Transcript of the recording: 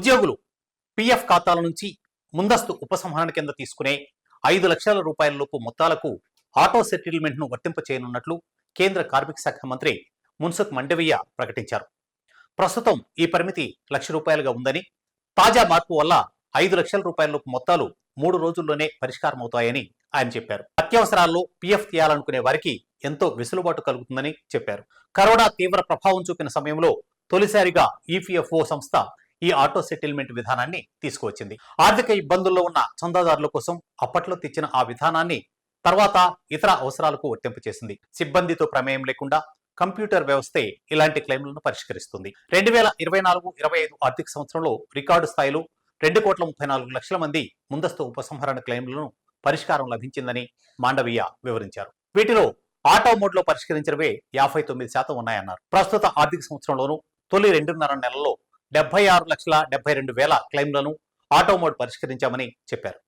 ఉద్యోగులు పీఎఫ్ ఖాతాల నుంచి ముందస్తు ఉపసంహరణ కింద తీసుకునే 5 లక్షల రూపాయల లోపు మొత్తాలకు ఆటో సెటిల్మెంట్ను వర్తింప చేయనున్నట్లు కేంద్ర కార్మిక శాఖ మంత్రి మున్సుఖ్ మండవీయ ప్రకటించారు. ప్రస్తుతం ఈ పరిమితి ₹1,00,000గా ఉందని, తాజా మార్పు వల్ల 5 లక్షల రూపాయల లోపు మొత్తాలు 3 రోజుల్లోనే పరిష్కారం అవుతాయని ఆయన చెప్పారు. అత్యవసరాల్లో పీఎఫ్ తీయాలనుకునే వారికి ఎంతో వెసులుబాటు కలుగుతుందని చెప్పారు. కరోనా తీవ్ర ప్రభావం చూపిన సమయంలో తొలిసారిగా ఈపీఎఫ్ఓ సంస్థ ఈ ఆటో సెటిల్మెంట్ విధానాన్ని తీసుకువచ్చింది. ఆర్థిక ఇబ్బందుల్లో ఉన్న చందాదారుల కోసం అప్పట్లో తెచ్చిన ఆ విధానాన్ని తర్వాత ఇతర అవసరాలకు వర్తింపు చేసింది. సిబ్బందితో ప్రమేయం లేకుండా కంప్యూటర్ వ్యవస్థే ఇలాంటి క్లెయిమ్లను పరిష్కరిస్తుంది. 2024-25 ఆర్థిక సంవత్సరంలో రికార్డు స్థాయిలో 2,34,00,000 మంది ముందస్తు ఉపసంహరణ క్లెయిమ్లను పరిష్కారం లభించిందని మాండవీయ వివరించారు. వీటిలో ఆటో మోడ్లో పరిష్కరించినవే 59% ఉన్నాయన్నారు. ప్రస్తుత ఆర్థిక సంవత్సరంలోనూ తొలి 2.5 నెలల్లో 76,72,000 క్లెయిమ్లను ఆటో మోడ్ పరిష్కరించామని చెప్పారు.